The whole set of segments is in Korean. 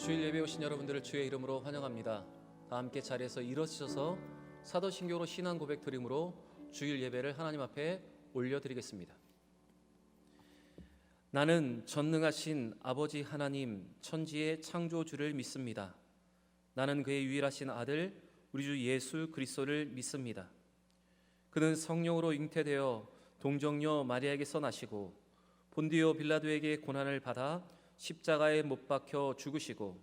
주일 예배 오신 여러분들을 주의 이름으로 환영합니다. 다 함께 자리에서 일어서셔서 사도신경으로 신앙 고백 드림으로 주일 예배를 하나님 앞에 올려드리겠습니다. 나는 전능하신 아버지 하나님 천지의 창조주를 믿습니다. 나는 그의 유일하신 아들 우리 주 예수 그리스도를 믿습니다. 그는 성령으로 잉태되어 동정녀 마리아에게서 나시고 본디오 빌라도에게 고난을 받아 십자가에 못 박혀 죽으시고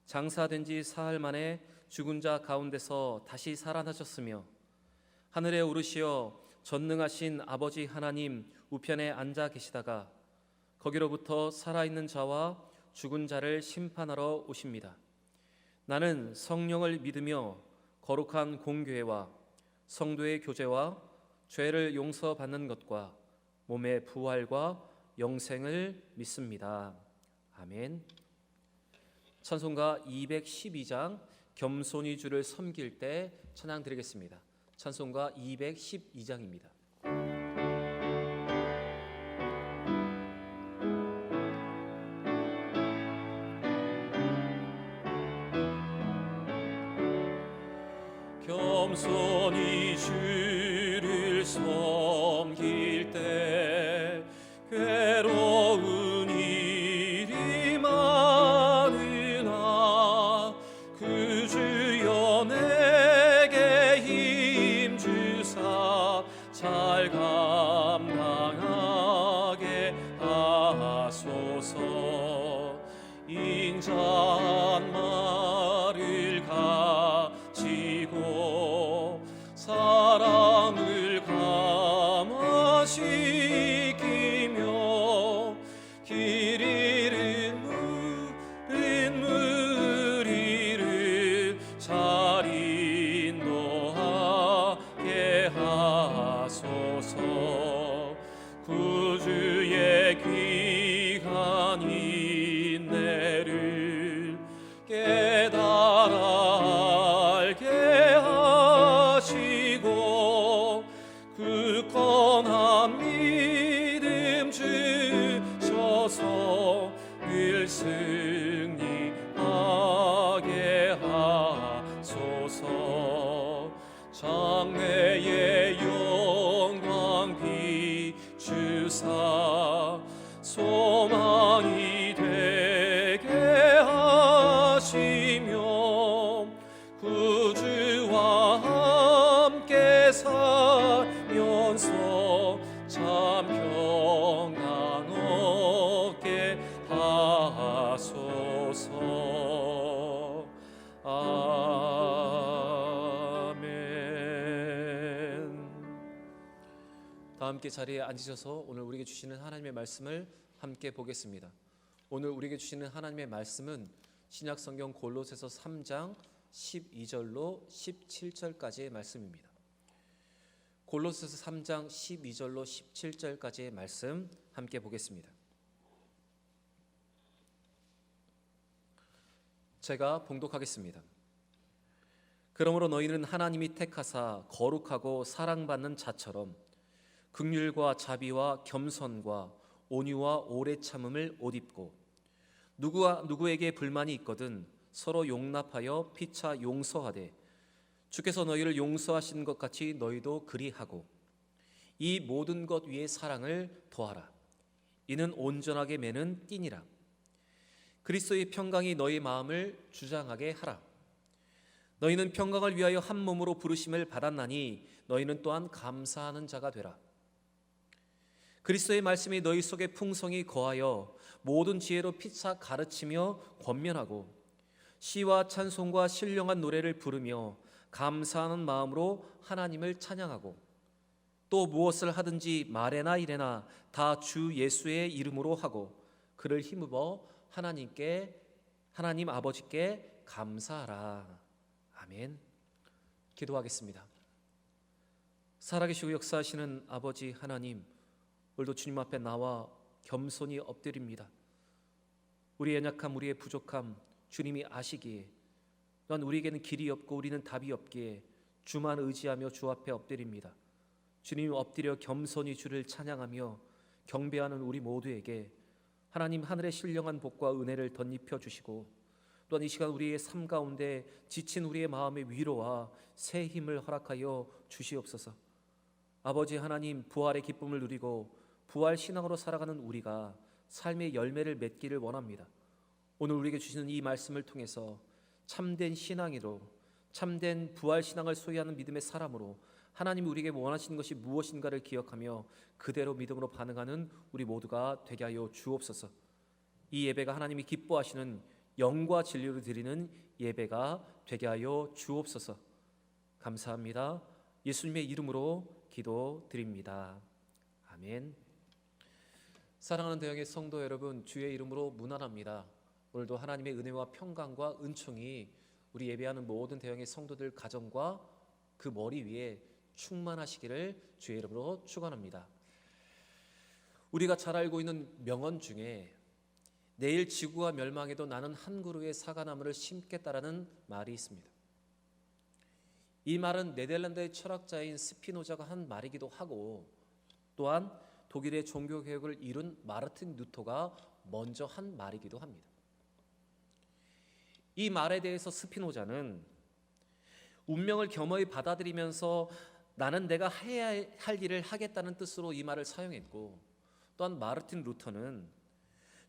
장사된 지 사흘 만에 죽은 자 가운데서 다시 살아나셨으며 하늘에 오르시어 전능하신 아버지 하나님 우편에 앉아 계시다가 거기로부터 살아있는 자와 죽은 자를 심판하러 오십니다. 나는 성령을 믿으며 거룩한 공교회와 성도의 교제와 죄를 용서받는 것과 몸의 부활과 영생을 믿습니다. 아멘. 찬송가 212장 겸손히 주를 섬길 때 찬양 드리겠습니다. 찬송가 212장입니다. 겸손히 주를 섬길 때 괴로운 일이 많으나 그 주여 내게 힘 주사 잘 감당하게 하소서. 인자한 말을 가지고 사랑을 감화시키며 길 잃은 무리를 잘 인도하게 하소서. 구주의 귀한 인내를 깨달아 알게 하시고 굳건한 믿음 주셔서 늘 승리하게 하소서. 장래의 영광 비추사 소망이 되게 하시며 구주와 함께 살면서 참 평안 얻게 하소서. 아멘. 다 함께 자리에 앉으셔서 오늘 우리에게 주시는 하나님의 말씀을 함께 보겠습니다. 오늘 우리에게 주시는 하나님의 말씀은 신약성경 골로새서 3장 12절로 17절까지의 말씀입니다. 골로새서 3장 12절로 17절까지의 말씀 함께 보겠습니다. 제가 봉독하겠습니다. 그러므로 너희는 하나님이 택하사 거룩하고 사랑받는 자처럼 긍휼과 자비와 겸손과 온유와 오래 참음을 옷 입고 누구에게 불만이 있거든 서로 용납하여 피차 용서하되 주께서 너희를 용서하신 것 같이 너희도 그리하고 이 모든 것 위에 사랑을 더하라. 이는 온전하게 매는 띠니라. 그리스도의 평강이 너희 마음을 주장하게 하라. 너희는 평강을 위하여 한 몸으로 부르심을 받았나니 너희는 또한 감사하는 자가 되라. 그리스도의 말씀이 너희 속에 풍성히 거하여 모든 지혜로 피차 가르치며 권면하고 시와 찬송과 신령한 노래를 부르며 감사하는 마음으로 하나님을 찬양하고 또 무엇을 하든지 말에나 이래나 다 주 예수의 이름으로 하고 그를 힘입어 하나님 아버지께 감사하라. 아멘. 기도하겠습니다. 살아계시고 역사하시는 아버지 하나님, 오늘도 주님 앞에 나와 겸손히 엎드립니다. 우리의 연약함, 우리의 부족함 주님이 아시기에 또한 우리에게는 길이 없고 우리는 답이 없기에 주만 의지하며 주 앞에 엎드립니다. 주님 엎드려 겸손히 주를 찬양하며 경배하는 우리 모두에게 하나님 하늘의 신령한 복과 은혜를 덧입혀 주시고 또한 이 시간 우리의 삶 가운데 지친 우리의 마음의 위로와 새 힘을 허락하여 주시옵소서. 아버지 하나님, 부활의 기쁨을 누리고 부활 신앙으로 살아가는 우리가 삶의 열매를 맺기를 원합니다. 오늘 우리에게 주시는 이 말씀을 통해서 참된 신앙으로, 참된 부활 신앙을 소유하는 믿음의 사람으로 하나님이 우리에게 원하시는 것이 무엇인가를 기억하며 그대로 믿음으로 반응하는 우리 모두가 되게 하여 주옵소서. 이 예배가 하나님이 기뻐하시는 영과 진리로 드리는 예배가 되게 하여 주옵소서. 감사합니다. 예수님의 이름으로 기도드립니다. 아멘. 사랑하는 대형의 성도 여러분, 주의 이름으로 문안합니다. 오늘도 하나님의 은혜와 평강과 은총이 우리 예배하는 모든 대형의 성도들 가정과 그 머리 위에 충만하시기를 주의 이름으로 축원합니다. 우리가 잘 알고 있는 명언 중에 내일 지구가 멸망해도 나는 한 그루의 사과나무를 심겠다라는 말이 있습니다. 이 말은 네덜란드의 철학자인 스피노자가 한 말이기도 하고, 또한 독일의 종교개혁을 이룬 마르틴 루터가 먼저 한 말이기도 합니다. 이 말에 대해서 스피노자는 운명을 겸허히 받아들이면서 나는 내가 해야 할 일을 하겠다는 뜻으로 이 말을 사용했고, 또한 마르틴 루터는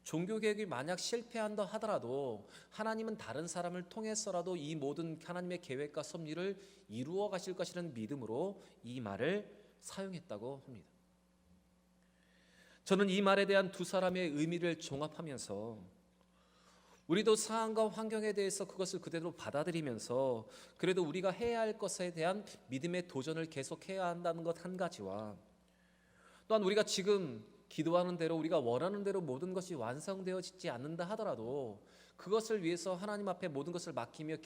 종교개혁이 만약 실패한다 하더라도 하나님은 다른 사람을 통해서라도 이 모든 하나님의 계획과 섭리를 이루어 가실 것이라는 믿음으로 이 말을 사용했다고 합니다. 저는 이 말에 대한 두 사람의 의미를 종합하면서 우리도 상황과 환경에 대해서 그것을 그대로 받아들이면서 그래도 우리가 해야 할 것에 대한 믿음의 도전을 계속해야 한다는 것 한 가지와, 또한 우리가 지금 기도하는 대로 우리가 원하는 대로 모든 것이 완성되어지지 않는다 하더라도 그것을 위해서 하나님 앞에 모든 것을 맡기며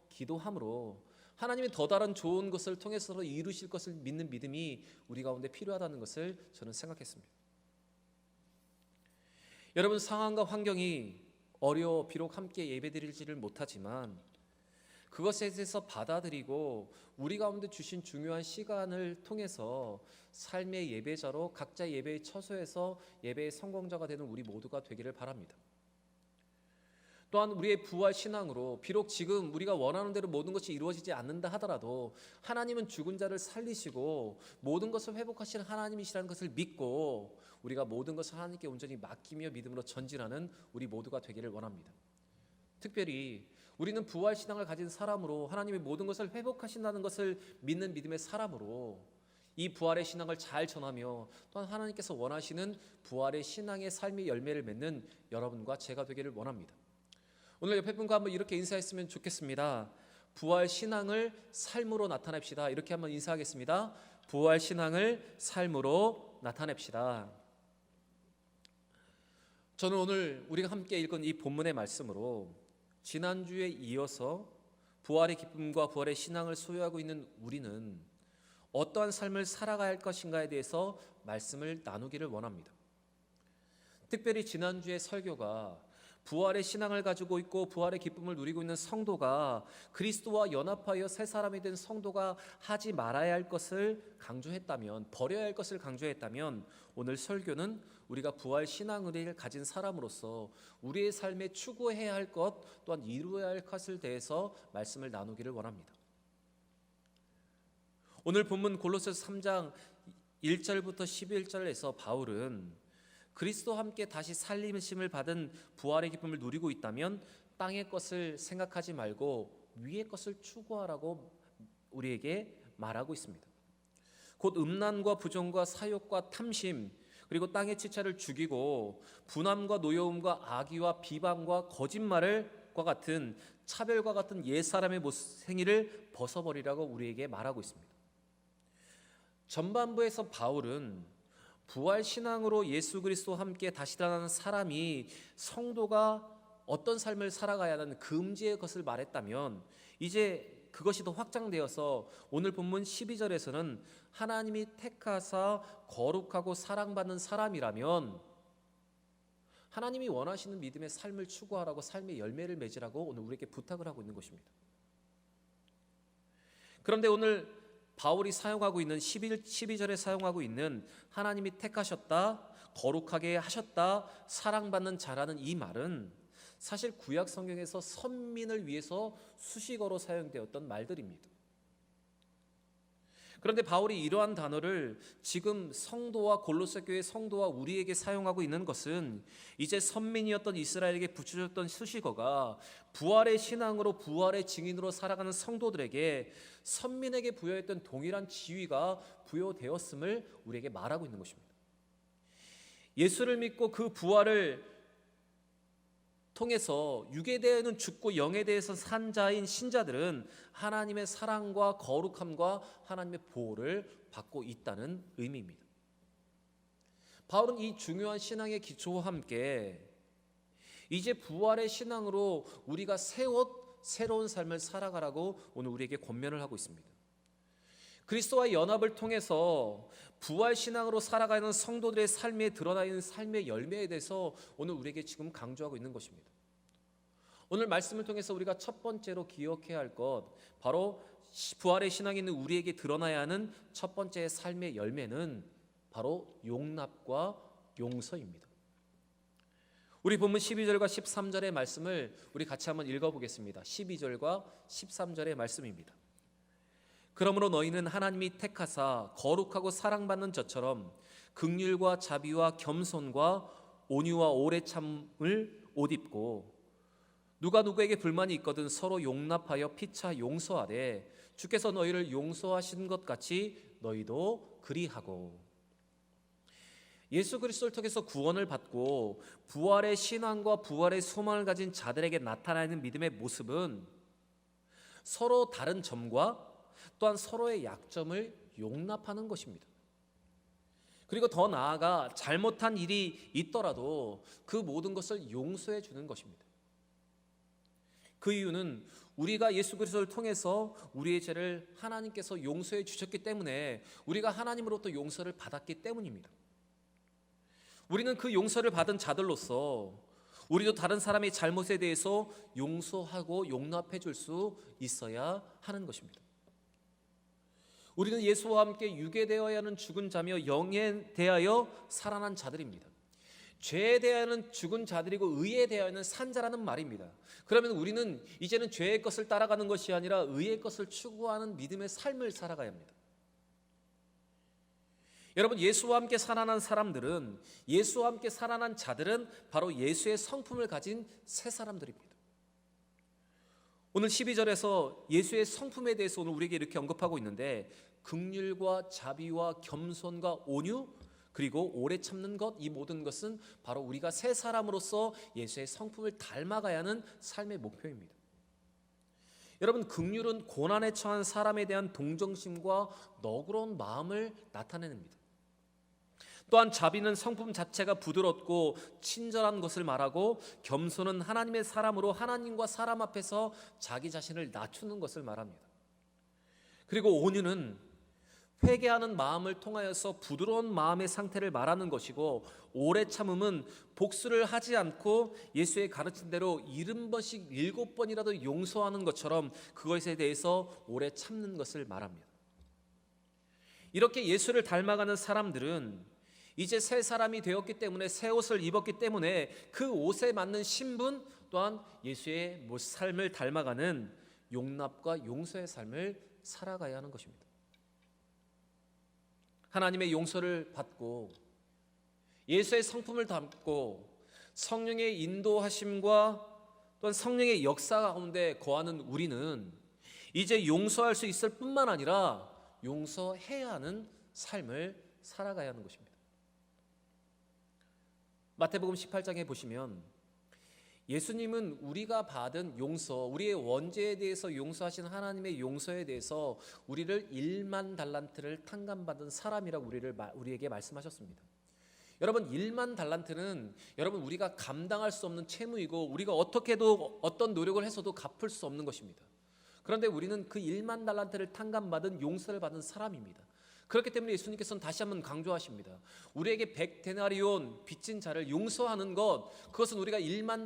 기도함으로 하나님이 더 다른 좋은 것을 통해서 이루실 것을 믿는 믿음이 우리 가운데 필요하다는 것을 저는 생각했습니다. 여러분, 상황과 환경이 어려워 비록 함께 예배드리지를 못하지만 그것에 대해서 받아들이고 우리 가운데 주신 중요한 시간을 통해서 삶의 예배자로 각자 예배의 처소에서 예배의 성공자가 되는 우리 모두가 되기를 바랍니다. 또한 우리의 부활 신앙으로 비록 지금 우리가 원하는 대로 모든 것이 이루어지지 않는다 하더라도 하나님은 죽은 자를 살리시고 모든 것을 회복하시는 하나님이시라는 것을 믿고 우리가 모든 것을 하나님께 온전히 맡기며 믿음으로 전진하는 우리 모두가 되기를 원합니다. 특별히 우리는 부활 신앙을 가진 사람으로 하나님이 모든 것을 회복하신다는 것을 믿는 믿음의 사람으로 이 부활의 신앙을 잘 전하며 또한 하나님께서 원하시는 부활의 신앙의 삶의 열매를 맺는 여러분과 제가 되기를 원합니다. 오늘 옆에 분과 한번 이렇게 인사했으면 좋겠습니다. 부활 신앙을 삶으로 나타냅시다. 이렇게 한번 인사하겠습니다. 부활 신앙을 삶으로 나타냅시다. 저는 오늘 우리가 함께 읽은 이 본문의 말씀으로 지난주에 이어서 부활의 기쁨과 부활의 신앙을 소유하고 있는 우리는 어떠한 삶을 살아가야 할 것인가에 대해서 말씀을 나누기를 원합니다. 특별히 지난주의 설교가 부활의 신앙을 가지고 있고 부활의 기쁨을 누리고 있는 성도가 그리스도와 연합하여 새 사람이 된 성도가 하지 말아야 할 것을 강조했다면, 버려야 할 것을 강조했다면, 오늘 설교는 우리가 부활 신앙을 가진 사람으로서 우리의 삶에 추구해야 할 것 또한 이루어야 할 것을 대해서 말씀을 나누기를 원합니다. 오늘 본문 골로새서 3장 1절부터 11절에서 바울은 그리스도와 함께 다시 살림심을 받은 부활의 기쁨을 누리고 있다면 땅의 것을 생각하지 말고 위의 것을 추구하라고 우리에게 말하고 있습니다. 곧 음란과 부정과 사욕과 탐심, 그리고 땅의 치차를 죽이고 분함과 노여움과 악의와 비방과 거짓말과 같은 차별과 같은 옛사람의 행위를 벗어버리라고 우리에게 말하고 있습니다. 전반부에서 바울은 부활 신앙으로 예수 그리스도와 함께 다시 태어나는 사람이 성도가 어떤 삶을 살아가야 하는 금지의 것을 말했다면, 이제 그것이 더 확장되어서 오늘 본문 12절에서는 하나님이 택하사 거룩하고 사랑받는 사람이라면 하나님이 원하시는 믿음의 삶을 추구하라고, 삶의 열매를 맺으라고 오늘 우리에게 부탁을 하고 있는 것입니다. 그런데 오늘 바울이 사용하고 있는 12절에 사용하고 있는 하나님이 택하셨다, 거룩하게 하셨다, 사랑받는 자라는 이 말은 사실 구약 성경에서 선민을 위해서 수식어로 사용되었던 말들입니다. 그런데 바울이 이러한 단어를 지금 성도와 골로새 교회 성도와 우리에게 사용하고 있는 것은 이제 선민이었던 이스라엘에게 붙여졌던 수식어가 부활의 신앙으로 부활의 증인으로 살아가는 성도들에게 선민에게 부여했던 동일한 지위가 부여되었음을 우리에게 말하고 있는 것입니다. 예수를 믿고 그 부활을 통해서 육에 대해서는 죽고 영에 대해서 산 자인 신자들은 하나님의 사랑과 거룩함과 하나님의 보호를 받고 있다는 의미입니다. 바울은 이 중요한 신앙의 기초와 함께 이제 부활의 신앙으로 우리가 새로운 삶을 살아가라고 오늘 우리에게 권면을 하고 있습니다. 그리스도와의 연합을 통해서 부활 신앙으로 살아가는 성도들의 삶에 드러나 있는 삶의 열매에 대해서 오늘 우리에게 지금 강조하고 있는 것입니다. 오늘 말씀을 통해서 우리가 첫 번째로 기억해야 할 것, 바로 부활의 신앙이 있는 우리에게 드러나야 하는 첫 번째 삶의 열매는 바로 용납과 용서입니다. 우리 본문 12절과 13절의 말씀을 우리 같이 한번 읽어보겠습니다. 12절과 13절의 말씀입니다. 그러므로 너희는 하나님이 택하사 거룩하고 사랑받는 자처럼 긍휼과 자비와 겸손과 온유와 오래 참을 옷 입고 누가 누구에게 불만이 있거든 서로 용납하여 피차 용서하되 주께서 너희를 용서하신 것 같이 너희도 그리하고. 예수 그리스도를 통해서 구원을 받고 부활의 신앙과 부활의 소망을 가진 자들에게 나타나는 믿음의 모습은 서로 다른 점과 또한 서로의 약점을 용납하는 것입니다. 그리고 더 나아가 잘못한 일이 있더라도 그 모든 것을 용서해 주는 것입니다. 그 이유는 우리가 예수 그리스도를 통해서 우리의 죄를 하나님께서 용서해 주셨기 때문에 우리가 하나님으로부터 용서를 받았기 때문입니다. 우리는 그 용서를 받은 자들로서 우리도 다른 사람의 잘못에 대해서 용서하고 용납해 줄 수 있어야 하는 것입니다. 우리는 예수와 함께 육에 대하여 하는 죽은 자며 영에 대하여 살아난 자들입니다. 죄에 대하여는 죽은 자들이고 의에 대하여는 산 자라는 말입니다. 그러면 우리는 이제는 죄의 것을 따라가는 것이 아니라 의의 것을 추구하는 믿음의 삶을 살아가야 합니다. 여러분, 예수와 함께 살아난 사람들은, 예수와 함께 살아난 자들은 바로 예수의 성품을 가진 새 사람들입니다. 오늘 12절에서 예수의 성품에 대해서 오늘 우리에게 이렇게 언급하고 있는데, 긍휼과 자비와 겸손과 온유, 그리고 오래 참는 것, 이 모든 것은 바로 우리가 새 사람으로서 예수의 성품을 닮아가야 하는 삶의 목표입니다. 여러분, 긍휼은 고난에 처한 사람에 대한 동정심과 너그러운 마음을 나타냅니다. 또한 자비는 성품 자체가 부드럽고 친절한 것을 말하고, 겸손은 하나님의 사람으로 하나님과 사람 앞에서 자기 자신을 낮추는 것을 말합니다. 그리고 온유는 회개하는 마음을 통하여서 부드러운 마음의 상태를 말하는 것이고, 오래 참음은 복수를 하지 않고 예수의 가르친 대로 70번씩 7번이라도 용서하는 것처럼 그것에 대해서 오래 참는 것을 말합니다. 이렇게 예수를 닮아가는 사람들은 이제 새 사람이 되었기 때문에, 새 옷을 입었기 때문에 그 옷에 맞는 신분 또한 예수의 삶을 닮아가는 용납과 용서의 삶을 살아가야 하는 것입니다. 하나님의 용서를 받고 예수의 성품을 담고 성령의 인도하심과 또한 성령의 역사 가운데 거하는 우리는 이제 용서할 수 있을 뿐만 아니라 용서해야 하는 삶을 살아가야 하는 것입니다. 마태복음 18장에 보시면 예수님은 우리가 받은 용서, 우리의 원죄에 대해서 용서하신 하나님의 용서에 대해서 우리를 1만 달란트를 탕감받은 사람이라고 우리에게 말씀하셨습니다. 여러분, 1만 달란트는 여러분 우리가 감당할 수 없는 채무이고 우리가 어떻게도 어떤 노력을 해서도 갚을 수 없는 것입니다. 그런데 우리는 그 1만 달란트를 탕감받은 용서를 받은 사람입니다. 그렇기 때문에 예수님께서는 다시 한번 강조하십니다. 우리에게 100데나리온 빚진 자를 용서하는 것, 그것은 우리가 1만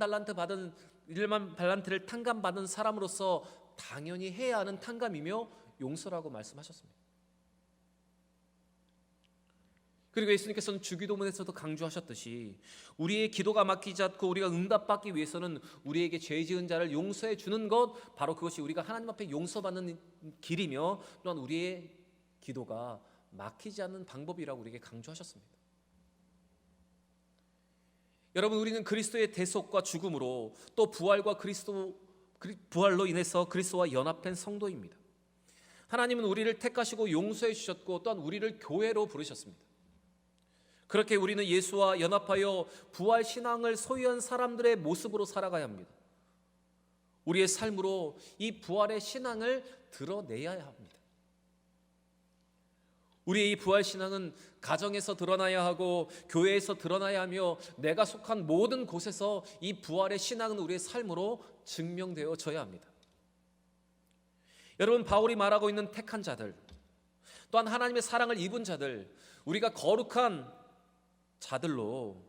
달란트를 탕감받은 사람으로서 당연히 해야 하는 탕감이며 용서라고 말씀하셨습니다. 그리고 예수님께서는 주기도문에서도 강조하셨듯이 우리의 기도가 막히지 않고 우리가 응답받기 위해서는 우리에게 죄 지은 자를 용서해 주는 것, 바로 그것이 우리가 하나님 앞에 용서받는 길이며 또한 우리의 기도가 막히지 않는 방법이라고 우리에게 강조하셨습니다. 여러분, 우리는 그리스도의 대속과 죽음으로 또 부활로 인해서 그리스도와 연합된 성도입니다. 하나님은 우리를 택하시고 용서해 주셨고 또한 우리를 교회로 부르셨습니다. 그렇게 우리는 예수와 연합하여 부활 신앙을 소유한 사람들의 모습으로 살아가야 합니다. 우리의 삶으로 이 부활의 신앙을 드러내야 합니다. 우리의 이 부활 신앙은 가정에서 드러나야 하고 교회에서 드러나야 하며 내가 속한 모든 곳에서 이 부활의 신앙은 우리의 삶으로 증명되어져야 합니다. 여러분, 바울이 말하고 있는 택한 자들, 또한 하나님의 사랑을 입은 자들, 우리가 거룩한 자들로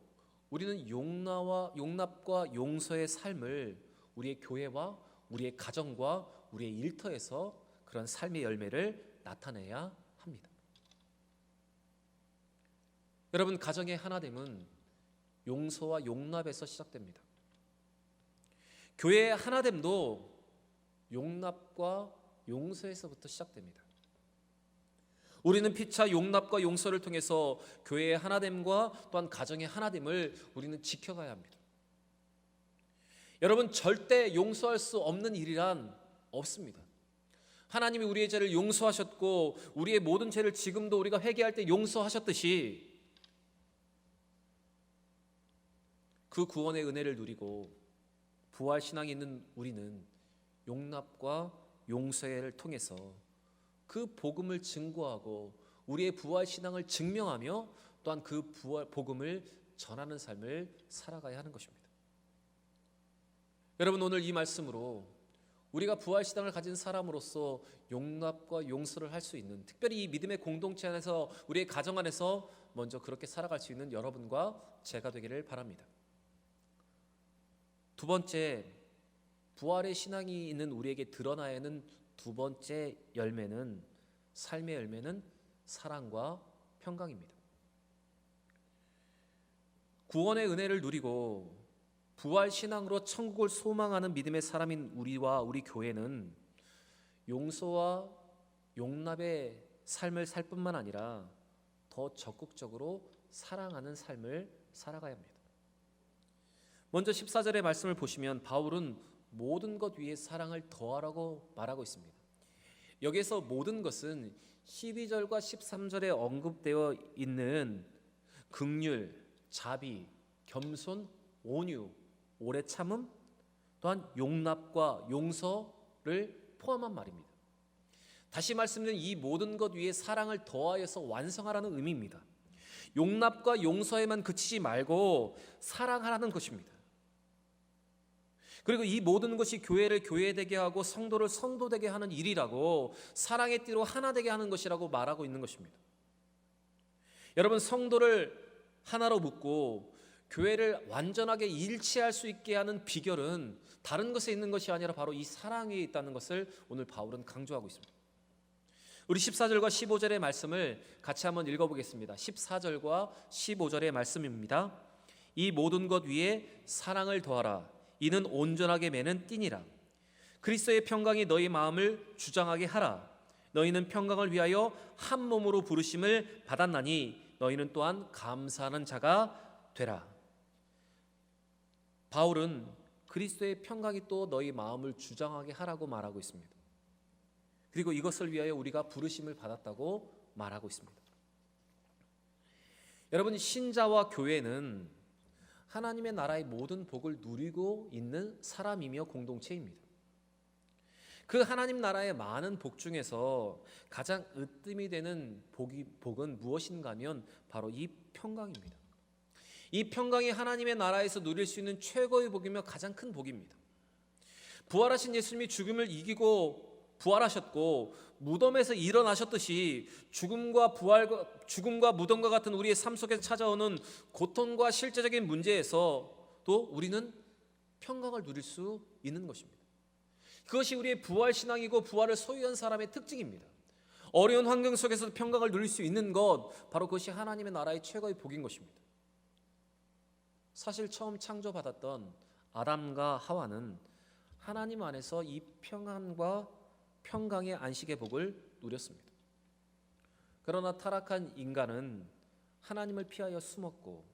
우리는 용납과 용서의 삶을 우리의 교회와 우리의 가정과 우리의 일터에서 그런 삶의 열매를 나타내야 합니다. 여러분, 가정의 하나됨은 용서와 용납에서 시작됩니다. 교회의 하나됨도 용납과 용서에서부터 시작됩니다. 우리는 피차 용납과 용서를 통해서 교회의 하나됨과 또한 가정의 하나됨을 우리는 지켜가야 합니다. 여러분, 절대 용서할 수 없는 일이란 없습니다. 하나님이 우리의 죄를 용서하셨고 우리의 모든 죄를 지금도 우리가 회개할 때 용서하셨듯이 그 구원의 은혜를 누리고 부활 신앙이 있는 우리는 용납과 용서를 통해서 그 복음을 증거하고 우리의 부활 신앙을 증명하며 또한 그 부활 복음을 전하는 삶을 살아가야 하는 것입니다. 여러분, 오늘 이 말씀으로 우리가 부활 신앙을 가진 사람으로서 용납과 용서를 할 수 있는, 특별히 이 믿음의 공동체 안에서 우리의 가정 안에서 먼저 그렇게 살아갈 수 있는 여러분과 제가 되기를 바랍니다. 두 번째, 부활의 신앙이 있는 우리에게 드러나야 하는 두 번째 열매는, 삶의 열매는 사랑과 평강입니다. 구원의 은혜를 누리고 부활 신앙으로 천국을 소망하는 믿음의 사람인 우리와 우리 교회는 용서와 용납의 삶을 살 뿐만 아니라 더 적극적으로 사랑하는 삶을 살아가야 합니다. 먼저 14절의 말씀을 보시면 바울은 모든 것 위에 사랑을 더하라고 말하고 있습니다. 여기에서 모든 것은 12절과 13절에 언급되어 있는 긍휼, 자비, 겸손, 온유, 오래 참음, 또한 용납과 용서를 포함한 말입니다. 다시 말씀드리면 이 모든 것 위에 사랑을 더하여서 완성하라는 의미입니다. 용납과 용서에만 그치지 말고 사랑하라는 것입니다. 그리고 이 모든 것이 교회를 교회되게 하고 성도를 성도되게 하는 일이라고, 사랑의 띠로 하나 되게 하는 것이라고 말하고 있는 것입니다. 여러분, 성도를 하나로 묶고 교회를 완전하게 일치할 수 있게 하는 비결은 다른 것에 있는 것이 아니라 바로 이 사랑에 있다는 것을 오늘 바울은 강조하고 있습니다. 우리 14절과 15절의 말씀을 같이 한번 읽어보겠습니다. 14절과 15절의 말씀입니다. 이 모든 것 위에 사랑을 더하라. 이는 온전하게 매는 띠니라. 그리스도의 평강이 너희 마음을 주장하게 하라. 너희는 평강을 위하여 한 몸으로 부르심을 받았나니 너희는 또한 감사하는 자가 되라. 바울은 그리스도의 평강이 또 너희 마음을 주장하게 하라고 말하고 있습니다. 그리고 이것을 위하여 우리가 부르심을 받았다고 말하고 있습니다. 여러분, 신자와 교회는 하나님의 나라의 모든 복을 누리고 있는 사람이며 공동체입니다. 그 하나님 나라의 많은 복 중에서 가장 으뜸이 되는 복은 무엇인가 하면 바로 이 평강입니다. 이 평강이 하나님의 나라에서 누릴 수 있는 최고의 복이며 가장 큰 복입니다. 부활하신 예수님이 죽음을 이기고 부활하셨고 무덤에서 일어나셨듯이 죽음과 무덤과 같은 우리의 삶 속에서 찾아오는 고통과 실제적인 문제에서도 우리는 평강을 누릴 수 있는 것입니다. 그것이 우리의 부활 신앙이고 부활을 소유한 사람의 특징입니다. 어려운 환경 속에서도 평강을 누릴 수 있는 것, 바로 그것이 하나님의 나라의 최고의 복인 것입니다. 사실 처음 창조받았던 아담과 하와는 하나님 안에서 이 평안과 평강의 안식의 복을 누렸습니다. 그러나 타락한 인간은 하나님을 피하여 숨었고,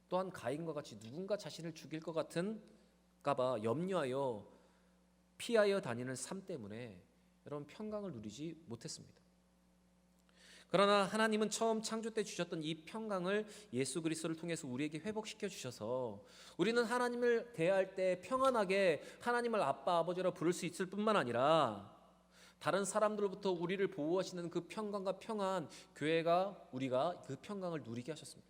또한 가인과 같이 누군가 자신을 죽일 것 같은가봐 염려하여 피하여 다니는 삶 때문에 여러분 평강을 누리지 못했습니다. 그러나 하나님은 처음 창조 때 주셨던 이 평강을 예수 그리스도를 통해서 우리에게 회복시켜 주셔서 우리는 하나님을 대할 때 평안하게 하나님을 아빠 아버지라 부를 수 있을 뿐만 아니라 다른 사람들로부터 우리를 보호하시는 그 평강과 평안, 교회가 우리가 그 평강을 누리게 하셨습니다.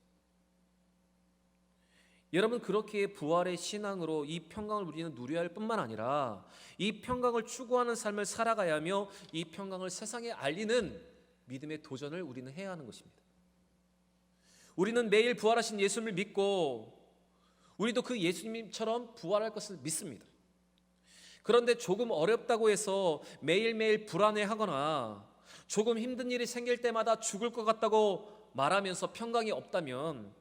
여러분, 그렇게 부활의 신앙으로 이 평강을 우리는 누려야 할 뿐만 아니라 이 평강을 추구하는 삶을 살아가야 하며 이 평강을 세상에 알리는 믿음의 도전을 우리는 해야 하는 것입니다. 우리는 매일 부활하신 예수님을 믿고 우리도 그 예수님처럼 부활할 것을 믿습니다. 그런데 조금 어렵다고 해서 매일매일 불안해하거나 조금 힘든 일이 생길 때마다 죽을 것 같다고 말하면서 평강이 없다면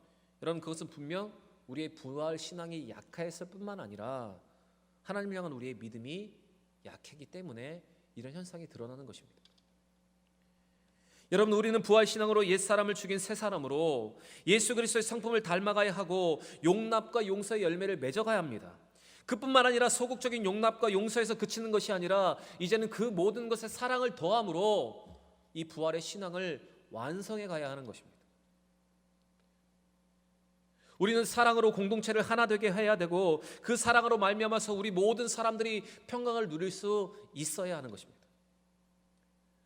여러분, 그것은 분명 우리의 부활 신앙이 약했을 뿐만 아니라 하나님을 향한 우리의 믿음이 약했기 때문에 이런 현상이 드러나는 것입니다. 여러분, 우리는 부활 신앙으로 옛사람을 죽인 새 사람으로 예수 그리스도의 성품을 닮아가야 하고 용납과 용서의 열매를 맺어가야 합니다. 그뿐만 아니라 소극적인 용납과 용서에서 그치는 것이 아니라 이제는 그 모든 것에 사랑을 더함으로 이 부활의 신앙을 완성해 가야 하는 것입니다. 우리는 사랑으로 공동체를 하나 되게 해야 되고 그 사랑으로 말미암아서 우리 모든 사람들이 평강을 누릴 수 있어야 하는 것입니다.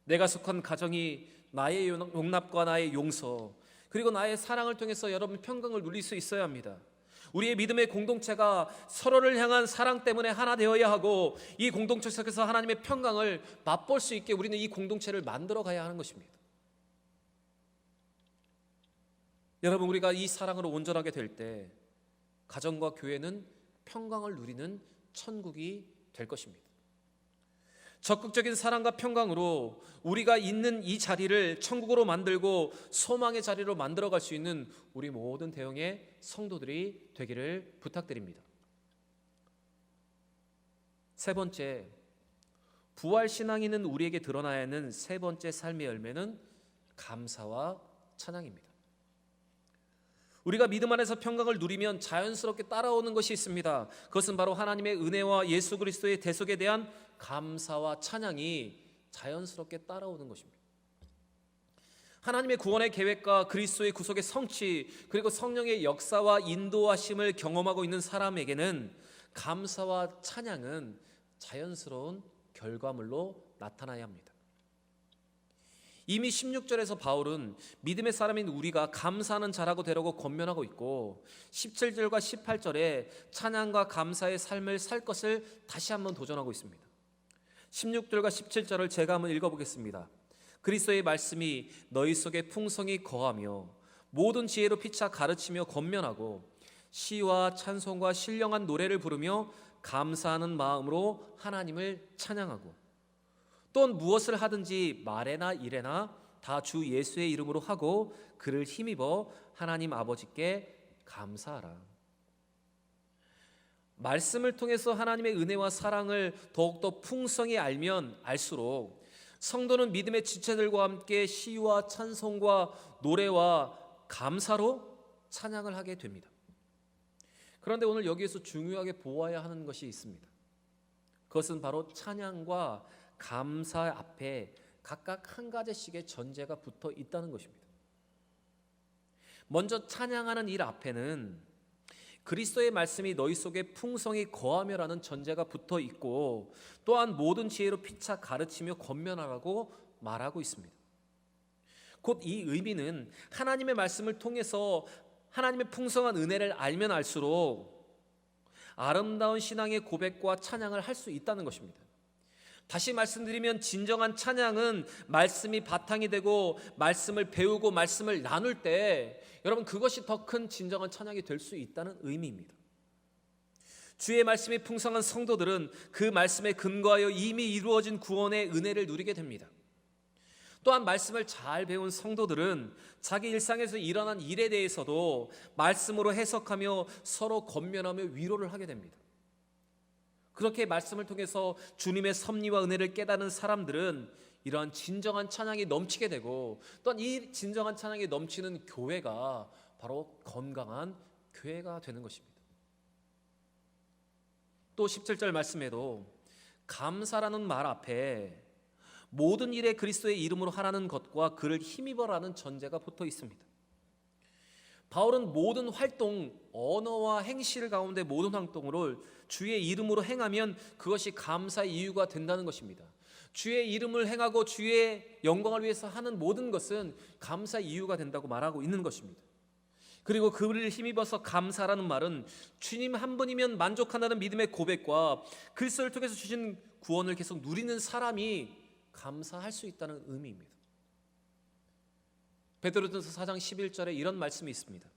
내가 속한 가정이 나의 용납과 나의 용서 그리고 나의 사랑을 통해서 여러분 평강을 누릴 수 있어야 합니다. 우리의 믿음의 공동체가 서로를 향한 사랑 때문에 하나 되어야 하고 이 공동체 속에서 하나님의 평강을 맛볼 수 있게 우리는 이 공동체를 만들어 가야 하는 것입니다. 여러분, 우리가 이 사랑으로 온전하게 될 때 가정과 교회는 평강을 누리는 천국이 될 것입니다. 적극적인 사랑과 평강으로 우리가 있는 이 자리를 천국으로 만들고 소망의 자리로 만들어갈 수 있는 우리 모든 대형의 성도들이 되기를 부탁드립니다. 세 번째, 부활 신앙이 있는 우리에게 드러나야 하는 세 번째 삶의 열매는 감사와 찬양입니다. 우리가 믿음 안에서 평강을 누리면 자연스럽게 따라오는 것이 있습니다. 그것은 바로 하나님의 은혜와 예수 그리스도의 대속에 대한 감사와 찬양이 자연스럽게 따라오는 것입니다. 하나님의 구원의 계획과 그리스도의 구속의 성취 그리고 성령의 역사와 인도하심을 경험하고 있는 사람에게는 감사와 찬양은 자연스러운 결과물로 나타나야 합니다. 이미 16절에서 바울은 믿음의 사람인 우리가 감사하는 자라고 되라고 권면하고 있고 17절과 18절에 찬양과 감사의 삶을 살 것을 다시 한번 도전하고 있습니다. 16절과 17절을 제가 한번 읽어보겠습니다. 그리스도의 말씀이 너희 속에 풍성히 거하며 모든 지혜로 피차 가르치며 권면하고 시와 찬송과 신령한 노래를 부르며 감사하는 마음으로 하나님을 찬양하고 또 무엇을 하든지 말에나 일에나 다 주 예수의 이름으로 하고 그를 힘입어 하나님 아버지께 감사하라. 말씀을 통해서 하나님의 은혜와 사랑을 더욱더 풍성히 알면 알수록 성도는 믿음의 지체들과 함께 시와 찬송과 노래와 감사로 찬양을 하게 됩니다. 그런데 오늘 여기에서 중요하게 보아야 하는 것이 있습니다. 그것은 바로 찬양과 감사 앞에 각각 한 가지씩의 전제가 붙어 있다는 것입니다. 먼저 찬양하는 일 앞에는 그리스도의 말씀이 너희 속에 풍성히 거하며라는 전제가 붙어 있고 또한 모든 지혜로 피차 가르치며 권면하라고 말하고 있습니다. 곧 이 의미는 하나님의 말씀을 통해서 하나님의 풍성한 은혜를 알면 알수록 아름다운 신앙의 고백과 찬양을 할 수 있다는 것입니다. 다시 말씀드리면 진정한 찬양은 말씀이 바탕이 되고 말씀을 배우고 말씀을 나눌 때 여러분 그것이 더 큰 진정한 찬양이 될 수 있다는 의미입니다. 주의 말씀이 풍성한 성도들은 그 말씀에 근거하여 이미 이루어진 구원의 은혜를 누리게 됩니다. 또한 말씀을 잘 배운 성도들은 자기 일상에서 일어난 일에 대해서도 말씀으로 해석하며 서로 권면하며 위로를 하게 됩니다. 그렇게 말씀을 통해서 주님의 섭리와 은혜를 깨닫는 사람들은 이러한 진정한 찬양이 넘치게 되고, 또한 이 진정한 찬양이 넘치는 교회가 바로 건강한 교회가 되는 것입니다. 또 17절 말씀에도 감사라는 말 앞에 모든 일에 그리스도의 이름으로 하라는 것과 그를 힘입어라는 전제가 붙어 있습니다. 바울은 모든 활동, 언어와 행실 가운데 모든 활동을 주의 이름으로 행하면 그것이 감사의 이유가 된다는 것입니다. 주의 이름을 행하고 주의 영광을 위해서 하는 모든 것은 감사의 이유가 된다고 말하고 있는 것입니다. 그리고 그를 힘입어서 감사라는 말은 주님 한 분이면 만족한다는 믿음의 고백과 그리스도를 통해서 주신 구원을 계속 누리는 사람이 감사할 수 있다는 의미입니다. 베드로전서 4장 11절에 이런 말씀이 있습니다.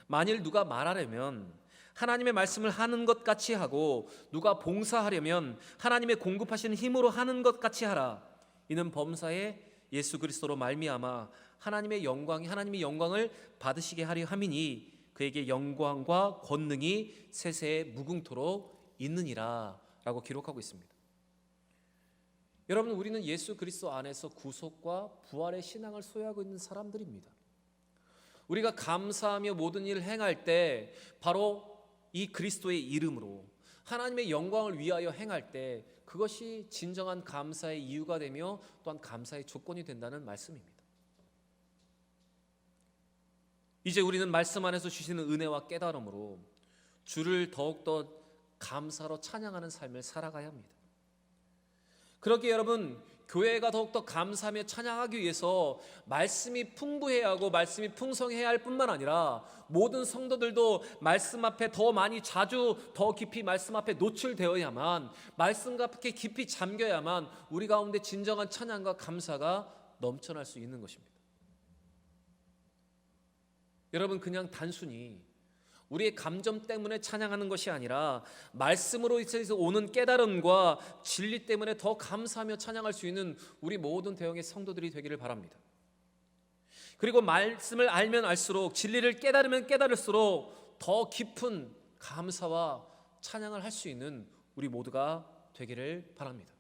만일 누가 말하려면 하나님의 말씀을 하는 것 같이 하고 누가 봉사하려면 하나님의 공급하시는 힘으로 하는 것 같이 하라. 이는 범사에 예수 그리스도로 말미암아 하나님의 영광을 받으시게 하려 함이니 그에게 영광과 권능이 세세에 무궁토록 있느니라 라고 기록하고 있습니다. 여러분, 우리는 예수 그리스도 안에서 구속과 부활의 신앙을 소유하고 있는 사람들입니다. 우리가 감사하며 모든 일을 행할 때 바로 이 그리스도의 이름으로 하나님의 영광을 위하여 행할 때 그것이 진정한 감사의 이유가 되며 또한 감사의 조건이 된다는 말씀입니다. 이제 우리는 말씀 안에서 주시는 은혜와 깨달음으로 주를 더욱더 감사로 찬양하는 삶을 살아가야 합니다. 그렇게 여러분, 교회가 더욱더 감사하며 찬양하기 위해서 말씀이 풍부해야 하고 말씀이 풍성해야 할 뿐만 아니라 모든 성도들도 말씀 앞에 더 많이 자주 더 깊이 말씀 앞에 노출되어야만, 말씀 앞에 깊이 잠겨야만 우리 가운데 진정한 찬양과 감사가 넘쳐날 수 있는 것입니다. 여러분, 그냥 단순히 우리의 감정 때문에 찬양하는 것이 아니라 말씀으로 있어서 오는 깨달음과 진리 때문에 더 감사하며 찬양할 수 있는 우리 모든 대형의 성도들이 되기를 바랍니다. 그리고 말씀을 알면 알수록, 진리를 깨달으면 깨달을수록 더 깊은 감사와 찬양을 할 수 있는 우리 모두가 되기를 바랍니다.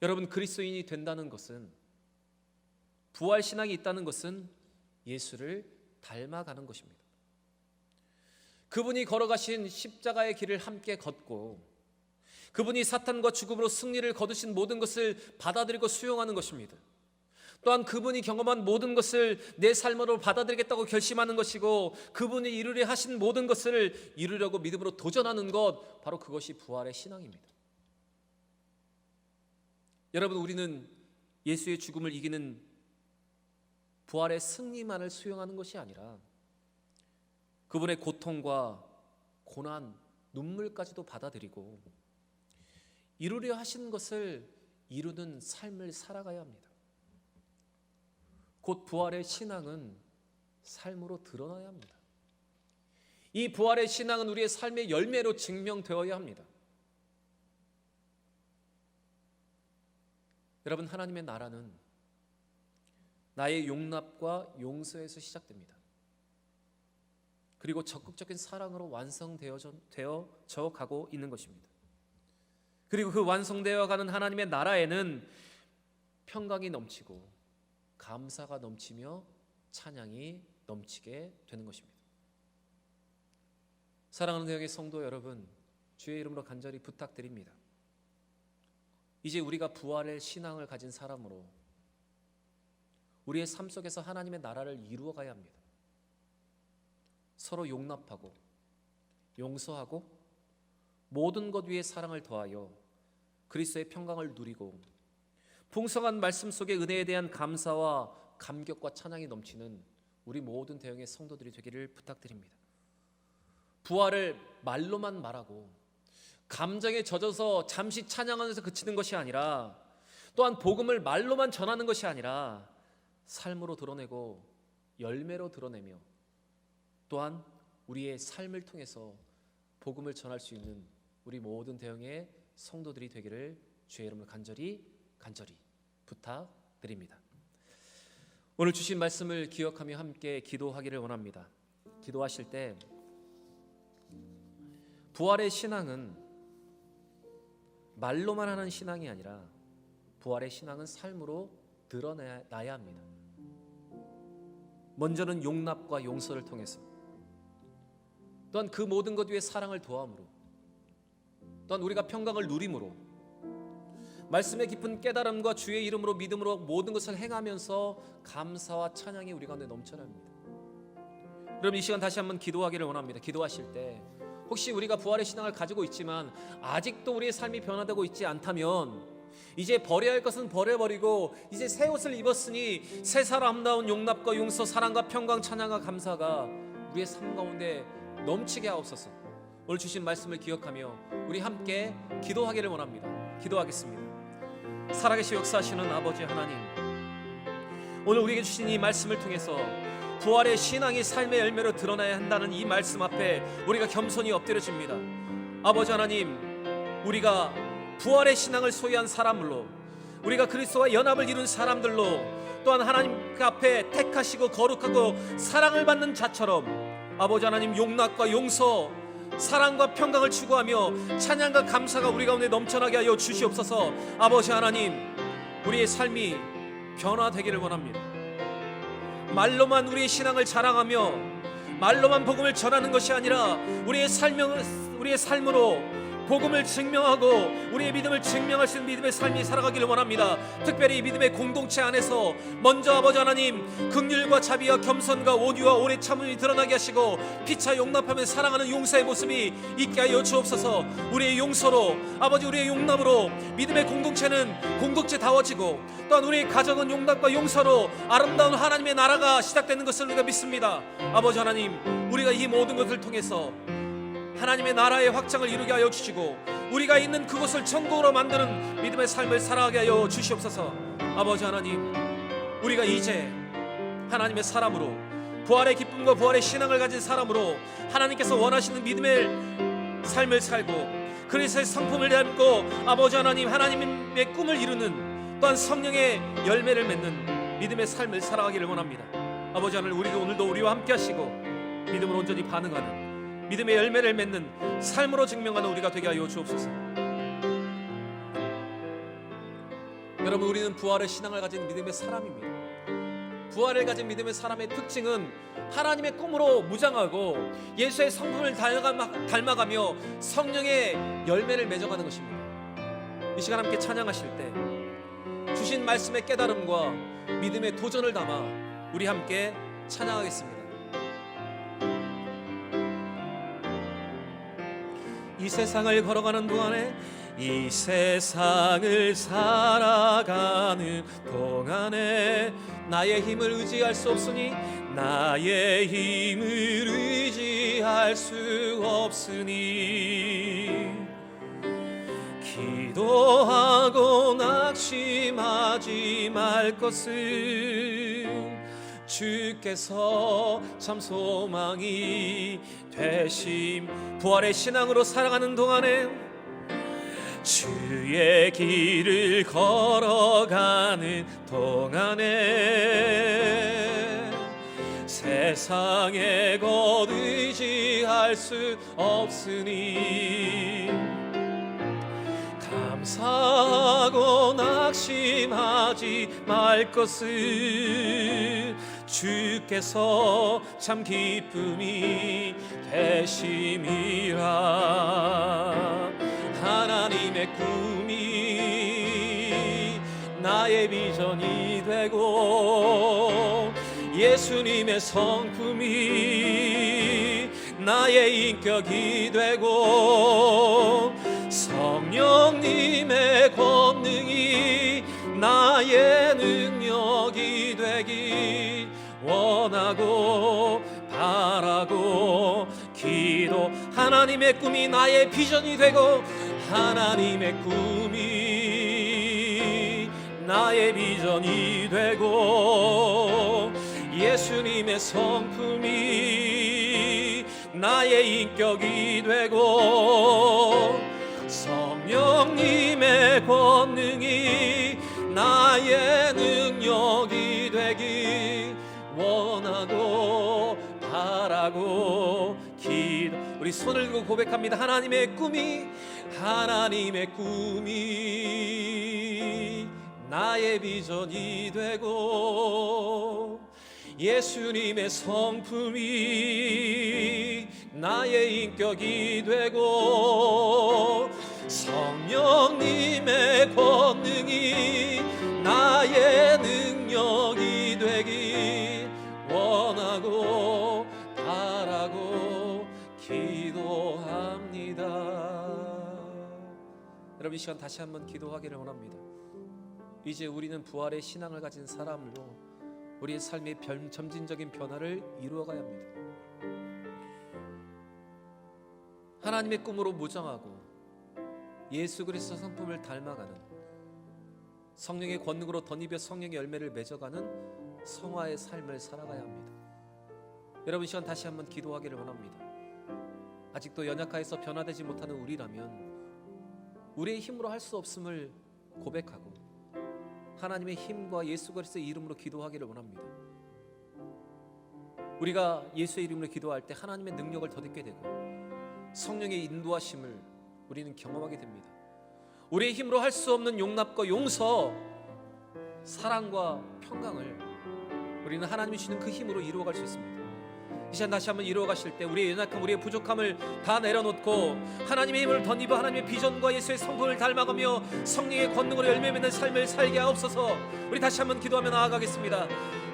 여러분, 그리스도인이 된다는 것은, 부활 신앙이 있다는 것은 예수를 닮아가는 것입니다. 그분이 걸어가신 십자가의 길을 함께 걷고 그분이 사탄과 죽음으로 승리를 거두신 모든 것을 받아들이고 수용하는 것입니다. 또한 그분이 경험한 모든 것을 내 삶으로 받아들이겠다고 결심하는 것이고 그분이 이루려 하신 모든 것을 이루려고 믿음으로 도전하는 것, 바로 그것이 부활의 신앙입니다. 여러분, 우리는 예수의 죽음을 이기는 부활의 승리만을 수용하는 것이 아니라 그분의 고통과 고난, 눈물까지도 받아들이고 이루려 하신 것을 이루는 삶을 살아가야 합니다. 곧 부활의 신앙은 삶으로 드러나야 합니다. 이 부활의 신앙은 우리의 삶의 열매로 증명되어야 합니다. 여러분, 하나님의 나라는 나의 용납과 용서에서 시작됩니다. 그리고 적극적인 사랑으로 완성되어져 가고 있는 것입니다. 그리고 그 완성되어 가는 하나님의 나라에는 평강이 넘치고 감사가 넘치며 찬양이 넘치게 되는 것입니다. 사랑하는 대형의 성도 여러분, 주의 이름으로 간절히 부탁드립니다. 이제 우리가 부활의 신앙을 가진 사람으로 우리의 삶 속에서 하나님의 나라를 이루어 가야 합니다. 서로 용납하고 용서하고 모든 것 위에 사랑을 더하여 그리스도의 평강을 누리고 풍성한 말씀 속의 은혜에 대한 감사와 감격과 찬양이 넘치는 우리 모든 대형의 성도들이 되기를 부탁드립니다. 부활을 말로만 말하고 감정에 젖어서 잠시 찬양하면서 그치는 것이 아니라, 또한 복음을 말로만 전하는 것이 아니라 삶으로 드러내고 열매로 드러내며 또한 우리의 삶을 통해서 복음을 전할 수 있는 우리 모든 대형의 성도들이 되기를 주의 이름으로 간절히 부탁드립니다. 오늘 주신 말씀을 기억하며 함께 기도하기를 원합니다. 기도하실 때 부활의 신앙은 말로만 하는 신앙이 아니라 부활의 신앙은 삶으로 드러나야 합니다. 먼저는 용납과 용서를 통해서, 또한 그 모든 것 위에 사랑을 도함으로, 또한 우리가 평강을 누림으로, 말씀의 깊은 깨달음과 주의 이름으로 믿음으로 모든 것을 행하면서 감사와 찬양이 우리 가운데 넘쳐납니다. 여러분, 이 시간 다시 한번 기도하기를 원합니다. 기도하실 때 혹시 우리가 부활의 신앙을 가지고 있지만 아직도 우리의 삶이 변화되고 있지 않다면, 이제 버려야 할 것은 버려버리고 이제 새 옷을 입었으니 새 사람다운 용납과 용서, 사랑과 평강, 찬양과 감사가 우리의 삶 가운데 넘치게 하옵소서. 오늘 주신 말씀을 기억하며 우리 함께 기도하기를 원합니다. 기도하겠습니다. 살아계시 역사하시는 아버지 하나님, 오늘 우리에게 주신 이 말씀을 통해서 부활의 신앙이 삶의 열매로 드러나야 한다는 이 말씀 앞에 우리가 겸손히 엎드려집니다. 아버지 하나님, 우리가 부활의 신앙을 소유한 사람으로, 우리가 그리스도와 연합을 이룬 사람들로, 또한 하나님 앞에 택하시고 거룩하고 사랑을 받는 자처럼 아버지 하나님, 용납과 용서, 사랑과 평강을 추구하며 찬양과 감사가 우리 가운데 넘쳐나게 하여 주시옵소서. 아버지 하나님, 우리의 삶이 변화되기를 원합니다. 말로만 우리의 신앙을 자랑하며 말로만 복음을 전하는 것이 아니라 우리의 삶으로 복음을 증명하고 우리의 믿음을 증명할 수 있는 믿음의 삶이 살아가기를 원합니다. 특별히 믿음의 공동체 안에서 먼저 아버지 하나님, 긍휼과 자비와 겸손과 온유와 오래 참음이 드러나게 하시고 피차 용납하며 사랑하는 용서의 모습이 있게 하여 주옵소서. 우리의 용서로, 아버지, 우리의 용납으로 믿음의 공동체는 공동체다워지고, 또한 우리의 가정은 용납과 용서로 아름다운 하나님의 나라가 시작되는 것을 우리가 믿습니다. 아버지 하나님, 우리가 이 모든 것을 통해서 하나님의 나라의 확장을 이루게 하여 주시고 우리가 있는 그곳을 천국으로 만드는 믿음의 삶을 살아가게 하여 주시옵소서. 아버지 하나님, 우리가 이제 하나님의 사람으로, 부활의 기쁨과 부활의 신앙을 가진 사람으로 하나님께서 원하시는 믿음의 삶을 살고 그리스도의 성품을 닮고 아버지 하나님, 하나님의 꿈을 이루는, 또한 성령의 열매를 맺는 믿음의 삶을 살아가기를 원합니다. 아버지 하나님, 우리도 오늘도 우리와 함께 하시고 믿음으로 온전히 반응하는, 믿음의 열매를 맺는 삶으로 증명하는 우리가 되게 하여 주옵소서. 여러분, 우리는 부활의 신앙을 가진 믿음의 사람입니다. 부활을 가진 믿음의 사람의 특징은 하나님의 꿈으로 무장하고 예수의 성품을 닮아가며 성령의 열매를 맺어가는 것입니다. 이 시간 함께 찬양하실 때 주신 말씀의 깨달음과 믿음의 도전을 담아 우리 함께 찬양하겠습니다. 이 세상을 걸어가는 동안에, 이 세상을 살아가는 동안에 나의 힘을 의지할 수 없으니, 나의 힘을 의지할 수 없으니 기도하고 낙심하지 말 것을 주께서 참 소망이 되심. 부활의 신앙으로 살아가는 동안에, 주의 길을 걸어가는 동안에 세상에 곧 의지할 수 없으니 감사하고 낙심하지 말 것을 주께서 참 기쁨이 되심이라. 하나님의 꿈이 나의 비전이 되고 예수님의 성품이 나의 인격이 되고 성령님의 권능이 나의 능력이 되기 원하고 바라고 기도. 하나님의 꿈이 나의 비전이 되고 하나님의 꿈이 나의 비전이 되고 예수님의 성품이 나의 인격이 되고 성령님의 권능이 나의 능력이 되기 원하고 바라고 우리 손을 들고 고백합니다. 하나님의 꿈이 나의 비전이 되고 예수님의 성품이 나의 인격이 되고 성령님의 권능이 나의 능력이 되기 원하고 바라고 기도합니다. 여러분, 이 시간 다시 한번 기도하기를 원합니다. 이제 우리는 부활의 신앙을 가진 사람으로 우리의 삶의 점진적인 변화를 이루어가야 합니다. 하나님의 꿈으로 무장하고 예수 그리스도 성품을 닮아가는, 성령의 권능으로 덧입혀 성령의 열매를 맺어가는 성화의 삶을 살아가야 합니다. 여러분, 이 시간 다시 한번 기도하기를 원합니다. 아직도 연약하여서 변화되지 못하는 우리라면 우리의 힘으로 할 수 없음을 고백하고 하나님의 힘과 예수 그리스도의 이름으로 기도하기를 원합니다. 우리가 예수의 이름으로 기도할 때 하나님의 능력을 덧입게 되고 성령의 인도하심을 우리는 경험하게 됩니다. 우리의 힘으로 할 수 없는 용납과 용서, 사랑과 평강을 우리는 하나님이 주시는 그 힘으로 이루어갈 수 있습니다. 이 시간 다시 한번 이루어가실 때 우리의 연약함, 우리의 부족함을 다 내려놓고 하나님의 힘을 덧입어 하나님의 비전과 예수의 성품을 닮아가며 성령의 권능으로 열매 맺는 삶을 살게 하옵소서. 우리 다시 한번 기도하며 나아가겠습니다.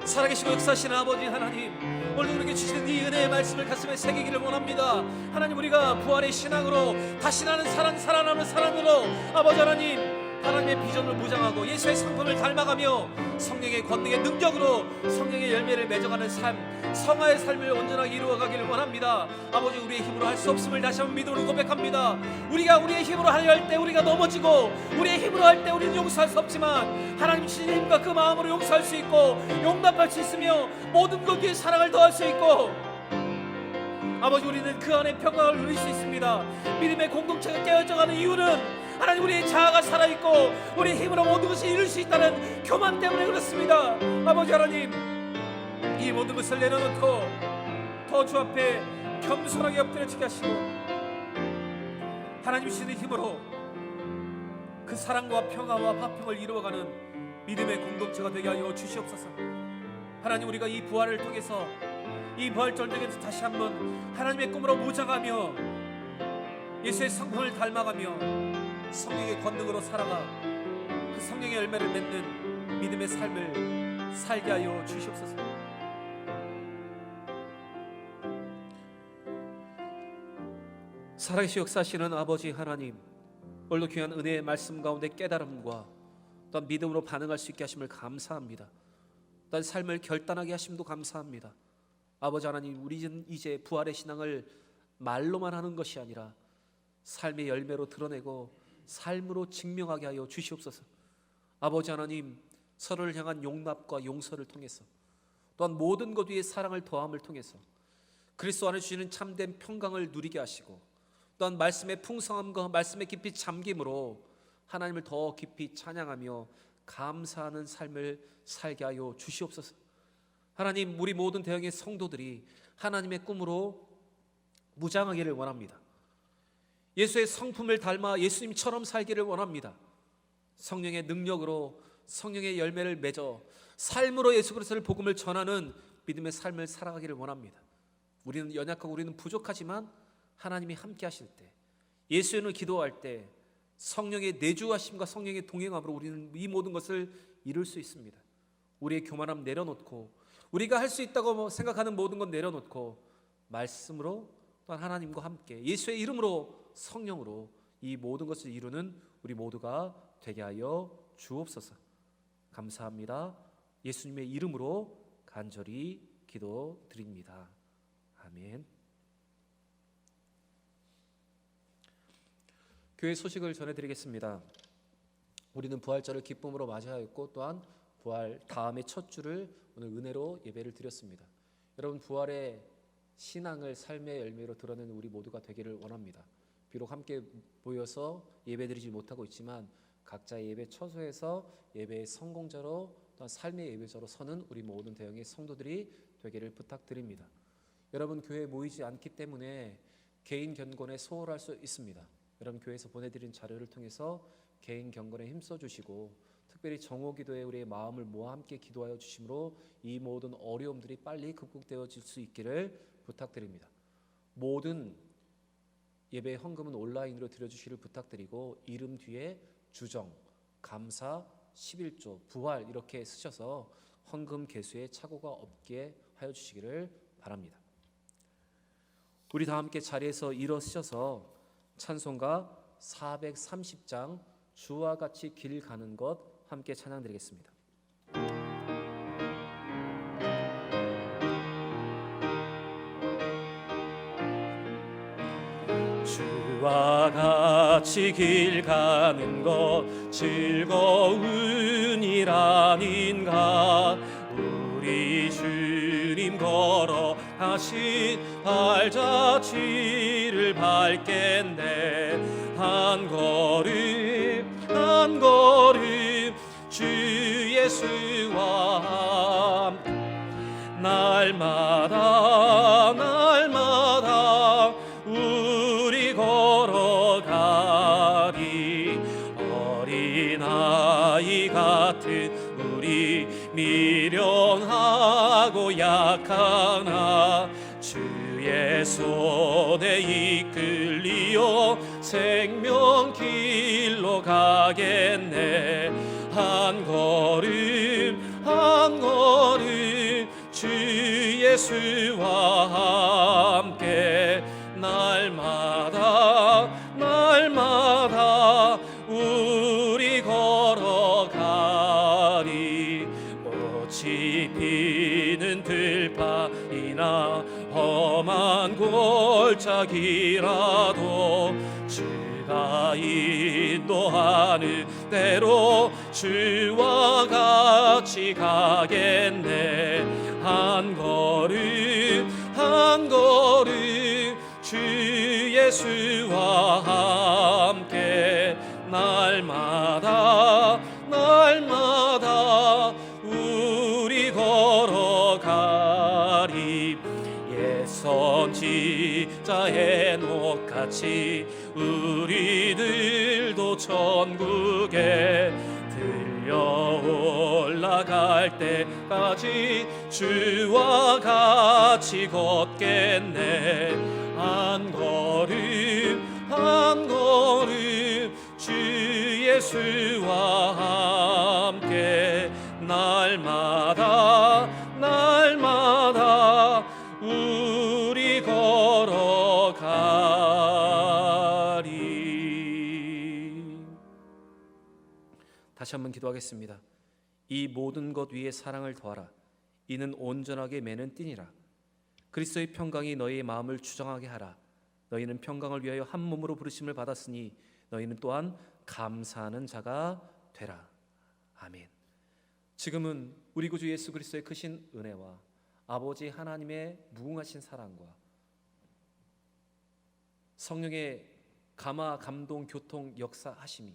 살아계시고 역사하시는 아버지 하나님, 오늘 우리에게 주시는 이 은혜의 말씀을 가슴에 새기기를 원합니다. 하나님, 우리가 부활의 신앙으로 다시 나는 살아나는 사람으로 아버지 하나님의 비전을 무장하고 예수의 성품을 닮아가며 성령의 권능의 능력으로 성령의 열매를 맺어가는 삶, 성화의 삶을 온전하게 이루어가기를 원합니다. 아버지, 우리의 힘으로 할 수 없음을 다시 한번 믿음으로 고백합니다. 우리가 우리의 힘으로 하려 할 때 우리가 넘어지고 우리의 힘으로 할 때 우리는 용서할 수 없지만 하나님 주신 힘과 그 마음으로 용서할 수 있고 용납할 수 있으며 모든 것 위에 사랑을 더할 수 있고 아버지, 우리는 그 안에 평강을 누릴 수 있습니다. 믿음의 공동체가 깨어져가는 이유는 하나님, 우리의 자아가 살아있고 우리의 힘으로 모든 것을 이룰 수 있다는 교만 때문에 그렇습니다. 아버지 하나님, 이 모든 것을 내려놓고 더 주 앞에 겸손하게 엎드려 지게 하시고 하나님 주시는 힘으로 그 사랑과 평화와 화평을 이루어가는 믿음의 공동체가 되게 하여 주시옵소서. 하나님, 우리가 이 부활을 통해서, 이 부활절정에서 다시 한번 하나님의 꿈으로 무장하며 예수의 성품을 닮아가며 성령의 권능으로 살아가 그 성령의 열매를 맺는 믿음의 삶을 살게 하여 주시옵소서. 살아계시고 역사하시는 아버지 하나님, 오늘도 귀한 은혜의 말씀 가운데 깨달음과 또한 믿음으로 반응할 수 있게 하심을 감사합니다. 또한 삶을 결단하게 하심도 감사합니다. 아버지 하나님, 우리는 이제 부활의 신앙을 말로만 하는 것이 아니라 삶의 열매로 드러내고 삶으로 증명하게 하여 주시옵소서. 아버지 하나님, 서로를 향한 용납과 용서를 통해서 또한 모든 것 위에 사랑을 더함을 통해서 그리스도 안에 주시는 참된 평강을 누리게 하시고 또한 말씀의 풍성함과 말씀의 깊이 잠김으로 하나님을 더 깊이 찬양하며 감사하는 삶을 살게 하여 주시옵소서. 하나님, 우리 모든 대형의 성도들이 하나님의 꿈으로 무장하기를 원합니다. 예수의 성품을 닮아 예수님처럼 살기를 원합니다. 성령의 능력으로 성령의 열매를 맺어 삶으로 예수 그리스도의 복음을 전하는 믿음의 삶을 살아가기를 원합니다. 우리는 연약하고 우리는 부족하지만 하나님이 함께 하실 때, 예수님을 기도할 때 성령의 내주하심과 성령의 동행함으로 우리는 이 모든 것을 이룰 수 있습니다. 우리의 교만함 내려놓고 우리가 할 수 있다고 생각하는 모든 것 내려놓고 말씀으로 또한 하나님과 함께 예수의 이름으로 성령으로 이 모든 것을 이루는 우리 모두가 되게 하여 주옵소서. 감사합니다. 예수님의 이름으로 간절히 기도드립니다. 아멘. 교회 소식을 전해드리겠습니다. 우리는 부활절을 기쁨으로 맞이하였고 또한 부활 다음의 첫 주를 오늘 은혜로 예배를 드렸습니다. 여러분, 부활의 신앙을 삶의 열매로 드러내는 우리 모두가 되기를 원합니다. 비록 함께 모여서 예배드리지 못하고 있지만 각자의 예배 처소에서 예배의 성공자로 또한 삶의 예배자로 서는 우리 모든 대형의 성도들이 되기를 부탁드립니다. 여러분, 교회에 모이지 않기 때문에 개인 경건에 소홀할 수 있습니다. 여러분, 교회에서 보내드린 자료를 통해서 개인 경건에 힘써 주시고 특별히 정오기도에 우리의 마음을 모아 함께 기도하여 주심으로 이 모든 어려움들이 빨리 극복되어질 수 있기를 부탁드립니다. 모든 예배 헌금은 온라인으로 드려주시기를 부탁드리고 이름 뒤에 주정, 감사, 11조, 부활 이렇게 쓰셔서 헌금 개수에 착오가 없게 하여 주시기를 바랍니다. 우리 다 함께 자리에서 일어서셔서 찬송가 430장 주와 같이 길 가는 것 함께 찬양드리겠습니다. 주와 같이 길 가는 것 즐거운 일 아닌가. 우리 주님 걸어 가신 발자취를 밟겠네. 한 걸음 한 걸음 주 예수와 함께 날마다 날마다 우리 걸어가리. 어린아이 같은 우리 미련하고 약하나 주의 손에 이끌리어 생명길로 가겠네. 한 걸음 한 걸음 주 예수와 함께 날마다 날마다 우리 걸어가리. 꽃이 피는 들판이나 험한 골짜기라도 주가 인도하는 대로 주와 같이 가겠네. 한 걸음 한 걸음 주 예수와 함께 날마다 날마다 우리 걸어가리. 옛 선지자 에녹같이 우리들도 천국에 들려 올라갈 때까지 주와 같이 걷겠네. 한 걸음 한 걸음 주 예수와 함께 날마다 날마다 우리 걸어가리. 다시 한번 기도하겠습니다. 이 모든 것 위에 사랑을 더하라. 이는 온전하게 매는 띠니라. 그리스도의 평강이 너희의 마음을 주장하게 하라. 너희는 평강을 위하여 한 몸으로 부르심을 받았으니 너희는 또한 감사하는 자가 되라. 아멘. 지금은 우리 구주 예수 그리스도의 크신 은혜와 아버지 하나님의 무궁하신 사랑과 성령의 감화, 감동, 교통, 역사하심이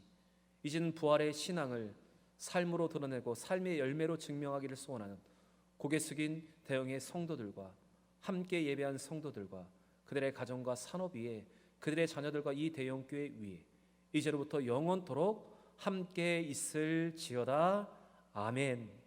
이제는 부활의 신앙을 삶으로 드러내고 삶의 열매로 증명하기를 소원하는 고개 숙인 대형의 성도들과 함께 예배한 성도들과 그들의 가정과 산업 위에 그들의 자녀들과 이 대형교회 위에 이제로부터 영원토록 함께 있을지어다. 아멘.